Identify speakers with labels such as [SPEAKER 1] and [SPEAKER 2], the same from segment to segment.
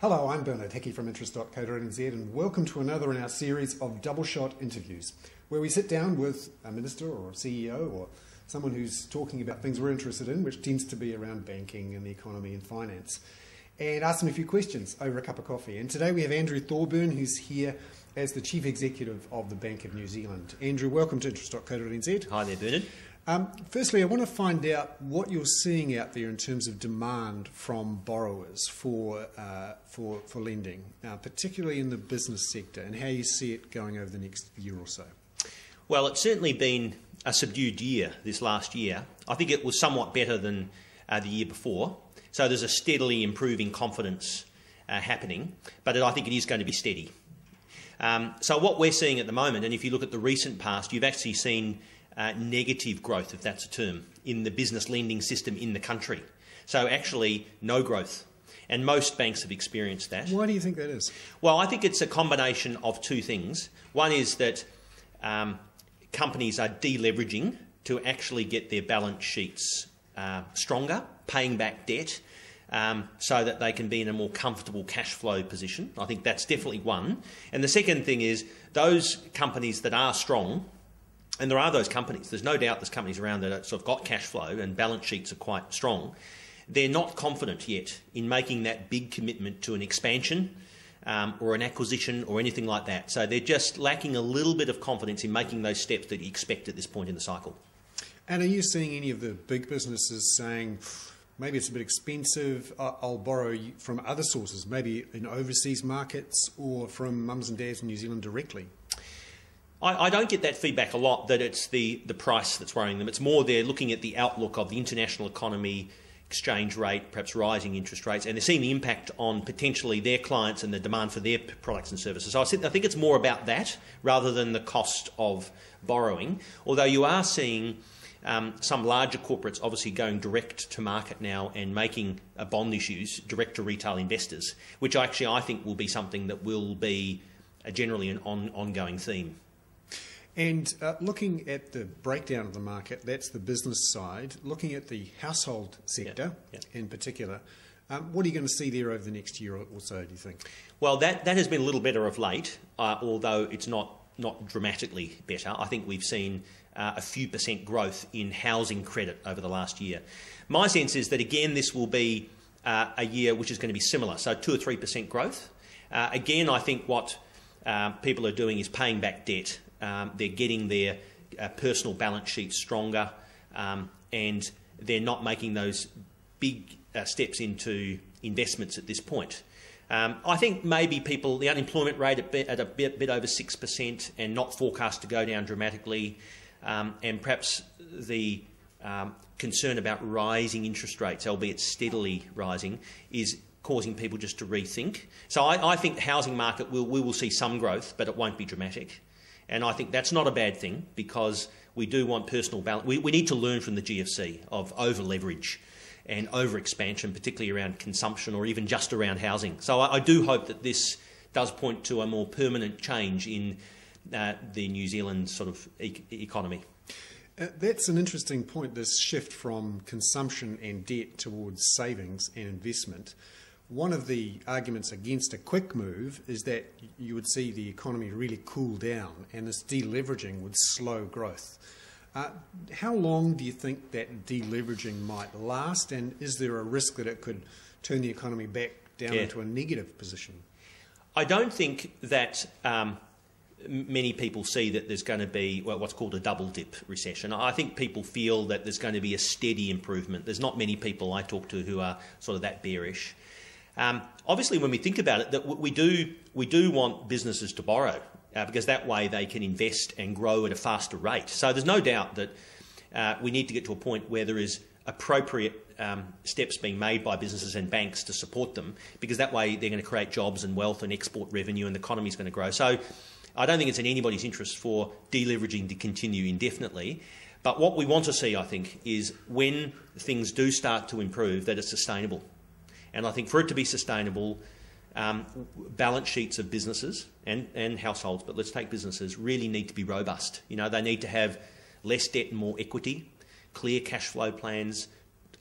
[SPEAKER 1] Hello, I'm Bernard Hickey from interest.co.nz and welcome to another in our series of double shot interviews where we sit down with a minister or a CEO or someone who's talking about things we're interested in, which tends to be around banking and the economy and finance, and ask them a few questions over a cup of coffee. And today we have Andew Thorburn, who's here as the Chief Executive of the Bank of New Zealand. Andrew, welcome to interest.co.nz.
[SPEAKER 2] Hi there, Bernard.
[SPEAKER 1] Firstly, I want to find out what you're seeing out there in terms of demand from borrowers for lending, particularly in the business sector, and how you see it going over the next year or so.
[SPEAKER 2] Well, it's certainly been a subdued year this last year. I think it was somewhat better than the year before. So there's a steadily improving confidence happening, but I think it is going to be steady. So what we're seeing at the moment, and if you look at the recent past, you've actually seen negative growth, if that's a term, in the business lending system in the country. So actually no growth. And most banks have experienced that.
[SPEAKER 1] Why do you think that is?
[SPEAKER 2] Well, I think it's a combination of two things. One is that companies are deleveraging to actually get their balance sheets stronger, paying back debt, so that they can be in a more comfortable cash flow position. I think that's definitely one. And the second thing is those companies that are strong, and there are those companies, there's no doubt there's companies around that have sort of got cash flow and balance sheets are quite strong. They're not confident yet in making that big commitment to an expansion or an acquisition or anything like that. So they're just lacking a little bit of confidence in making those steps that you expect at this point in the cycle.
[SPEAKER 1] And are you seeing any of the big businesses saying, maybe it's a bit expensive, I'll borrow from other sources, maybe in overseas markets or from mums and dads in New Zealand directly?
[SPEAKER 2] I don't get that feedback a lot, that it's the price that's worrying them. It's more they're looking at the outlook of the international economy, exchange rate, perhaps rising interest rates, and they're seeing the impact on potentially their clients and the demand for their products and services. So I think it's more about that rather than the cost of borrowing, although you are seeing some larger corporates obviously going direct to market now and making bond issues direct to retail investors, which actually I think will be something that will be generally an ongoing theme.
[SPEAKER 1] And looking at the breakdown of the market, that's the business side. Looking at the household sector in particular, what are you going to see there over the next year or so, do you think?
[SPEAKER 2] Well, that has been a little better of late, although it's not dramatically better. I think we've seen a few % growth in housing credit over the last year. My sense is that, again, this will be a year which is going to be similar, so 2 or 3% growth. Again, I think what people are doing is paying back debt. They're getting their personal balance sheets stronger, and they're not making those big steps into investments at this point. I think maybe the unemployment rate at a bit over 6% and not forecast to go down dramatically, and perhaps the concern about rising interest rates, albeit steadily rising, is causing people just to rethink. So I think the housing market we will see some growth, but it won't be dramatic. And I think that's not a bad thing, because we do want personal balance. We need to learn from the GFC of over-leverage and over-expansion, particularly around consumption or even just around housing. So I do hope that this does point to a more permanent change in the New Zealand sort of economy.
[SPEAKER 1] That's an interesting point, this shift from consumption and debt towards savings and investment. One of the arguments against a quick move is that you would see the economy really cool down and this deleveraging would slow growth. How long do you think that deleveraging might last, and is there a risk that it could turn the economy back down into a negative position?
[SPEAKER 2] I don't think that many people see that there's going to be what's called a double dip recession. I think people feel that there's going to be a steady improvement. There's not many people I talk to who are sort of that bearish. Obviously, when we think about it, that we do want businesses to borrow because that way they can invest and grow at a faster rate. So there's no doubt that we need to get to a point where there is appropriate steps being made by businesses and banks to support them, because that way they're going to create jobs and wealth and export revenue, and the economy is going to grow. So I don't think it's in anybody's interest for deleveraging to continue indefinitely. But what we want to see, I think, is when things do start to improve, that it's sustainable. And I think for it to be sustainable, balance sheets of businesses and households, but let's take businesses, really need to be robust. You know, they need to have less debt and more equity, clear cash flow plans,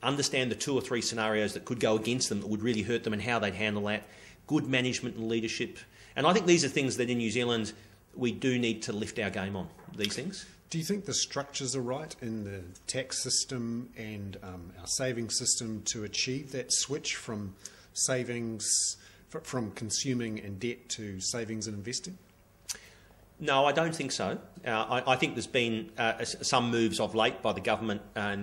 [SPEAKER 2] understand the 2 or 3 scenarios that could go against them that would really hurt them and how they'd handle that, good management and leadership. And I think these are things that in New Zealand we do need to lift our game on, these things.
[SPEAKER 1] Do you think the structures are right in the tax system and our savings system to achieve that switch from savings, from consuming and debt to savings and investing?
[SPEAKER 2] No, I don't think so. I think there's been some moves of late by the government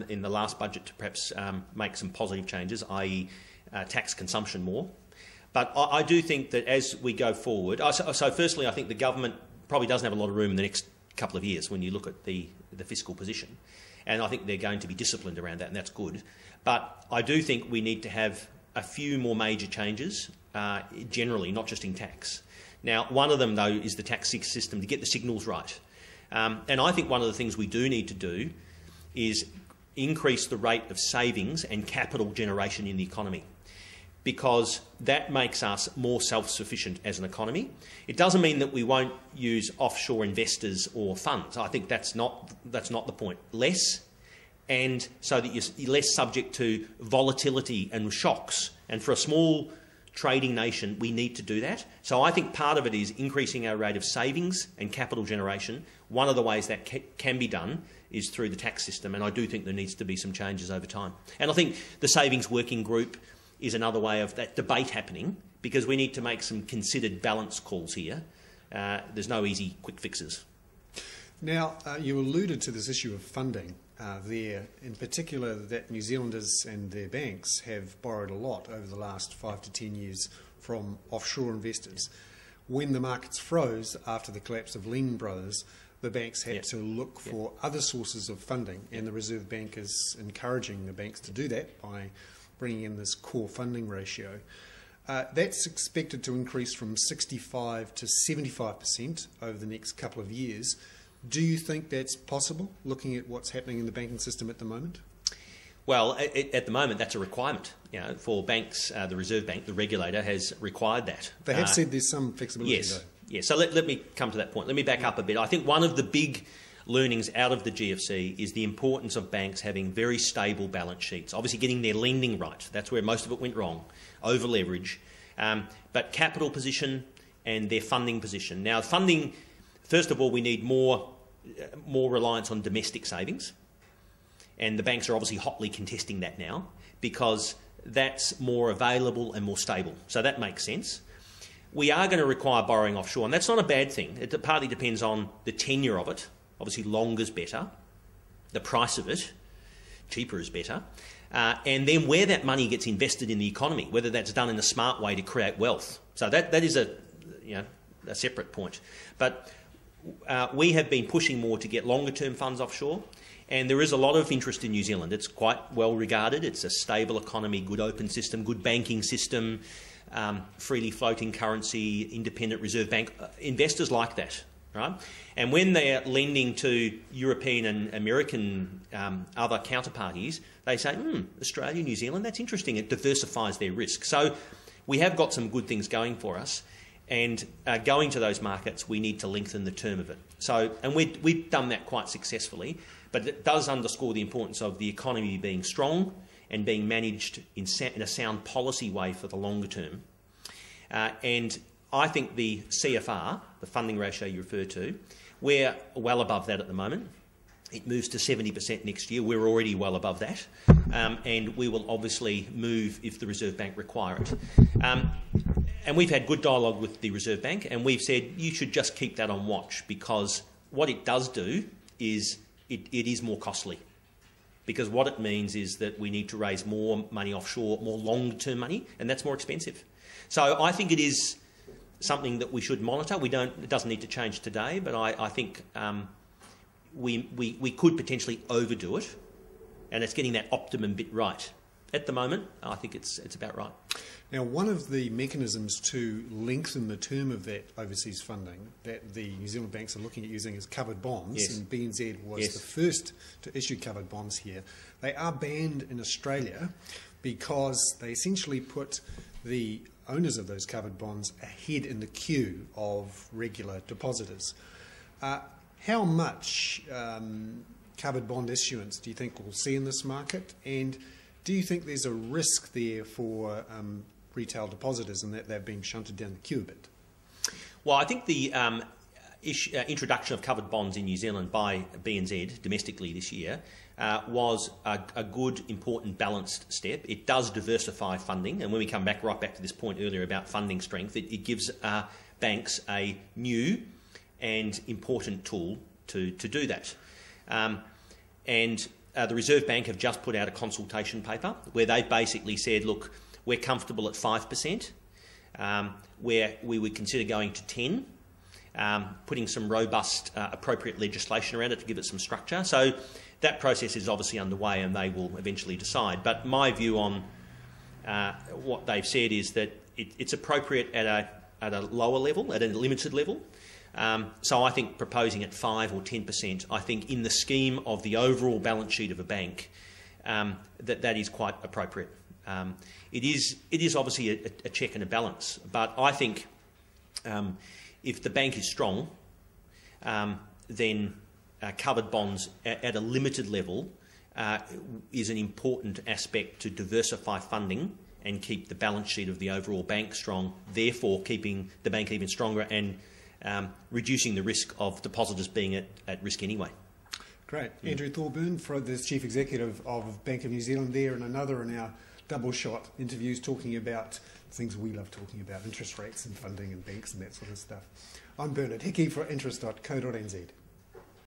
[SPEAKER 2] in the last budget to perhaps make some positive changes, i.e. Tax consumption more. But I do think that as we go forward, so firstly I think the government probably doesn't have a lot of room in the next couple of years when you look at the fiscal position. And I think they're going to be disciplined around that, and that's good. But I do think we need to have a few more major changes, generally, not just in tax. Now, one of them, though, is the tax system to get the signals right. And I think one of the things we do need to do is increase the rate of savings and capital generation in the economy, because that makes us more self-sufficient as an economy. It doesn't mean that we won't use offshore investors or funds. I think that's not the point. Less, and so that you're less subject to volatility and shocks. And for a small trading nation, we need to do that. So I think part of it is increasing our rate of savings and capital generation. One of the ways that can be done is through the tax system, and I do think there needs to be some changes over time. And I think the Savings Working Group is another way of that debate happening, because we need to make some considered balance calls here. There's no easy quick fixes.
[SPEAKER 1] Now, you alluded to this issue of funding there, in particular that New Zealanders and their banks have borrowed a lot over the last 5 to 10 years from offshore investors. When the markets froze after the collapse of Lehman Brothers, the banks had to look for other sources of funding, and the Reserve Bank is encouraging the banks to do that by bringing in this core funding ratio. That's expected to increase from 65 to 75% over the next couple of years. Do you think that's possible, looking at what's happening in the banking system at the moment?
[SPEAKER 2] Well, at the moment, that's a requirement. For banks, the Reserve Bank, the regulator, has required that.
[SPEAKER 1] They have said there's some flexibility,
[SPEAKER 2] yes,
[SPEAKER 1] though.
[SPEAKER 2] Yes. So let me come to that point. Let me back up a bit. I think one of the big learnings out of the GFC is the importance of banks having very stable balance sheets. Obviously, getting their lending right. That's where most of it went wrong. Over leverage. But capital position and their funding position. Now, funding, first of all, we need more reliance on domestic savings. And the banks are obviously hotly contesting that now, because that's more available and more stable. So that makes sense. We are going to require borrowing offshore, and that's not a bad thing. It partly depends on the tenure of it. Obviously, longer's better. The price of it, cheaper is better. And then where that money gets invested in the economy, whether that's done in a smart way to create wealth. So that is a separate point. But we have been pushing more to get longer-term funds offshore, and there is a lot of interest in New Zealand. It's quite well regarded. It's a stable economy, good open system, good banking system, freely floating currency, independent Reserve Bank. Investors like that, right? And when they're lending to European and American other counterparties, they say, Australia, New Zealand, that's interesting. It diversifies their risk. So we have got some good things going for us. And going to those markets, we need to lengthen the term of it. So, and we've done that quite successfully, but it does underscore the importance of the economy being strong and being managed in a sound policy way for the longer term. And I think the CFR, the funding ratio you refer to, we're well above that at the moment. It moves to 70% next year. We're already well above that. And we will obviously move if the Reserve Bank require it. And we've had good dialogue with the Reserve Bank, and we've said you should just keep that on watch, because what it does do is it is more costly. Because what it means is that we need to raise more money offshore, more long-term money, and that's more expensive. So I think it is something that we should monitor. It doesn't need to change today, but I think we could potentially overdo it, and it's getting that optimum bit right. At the moment, I think it's about right.
[SPEAKER 1] Now, one of the mechanisms to lengthen the term of that overseas funding that the New Zealand banks are looking at using is covered bonds,
[SPEAKER 2] yes.
[SPEAKER 1] and BNZ was
[SPEAKER 2] yes.
[SPEAKER 1] the first to issue covered bonds here. They are banned in Australia because they essentially put the owners of those covered bonds ahead in the queue of regular depositors. How much covered bond issuance do you think we'll see in this market? And Do you think there's a risk there for retail depositors and that they're being shunted down the queue a bit?
[SPEAKER 2] Well, I think the introduction of covered bonds in New Zealand by BNZ domestically this year was a good, important, balanced step. It does diversify funding, and when we come right back to this point earlier about funding strength, it gives banks a new and important tool to do that. The Reserve Bank have just put out a consultation paper where they basically said, look, we're comfortable at 5%, where we would consider going to 10%, putting some robust, appropriate legislation around it to give it some structure. So that process is obviously underway and they will eventually decide. But my view on what they've said is that it's appropriate at a lower level, at a limited level. So I think proposing at 5 or 10%, I think in the scheme of the overall balance sheet of a bank, that is quite appropriate. It is obviously a check and a balance, but I think if the bank is strong, then covered bonds at a limited level is an important aspect to diversify funding and keep the balance sheet of the overall bank strong, therefore keeping the bank even stronger and reducing the risk of depositors being at risk anyway.
[SPEAKER 1] Great. Andew Thorburn, the Chief Executive of Bank of New Zealand there, and another in our double shot interviews talking about things we love talking about, interest rates and funding and banks and that sort of stuff. I'm Bernard Hickey for interest.co.nz.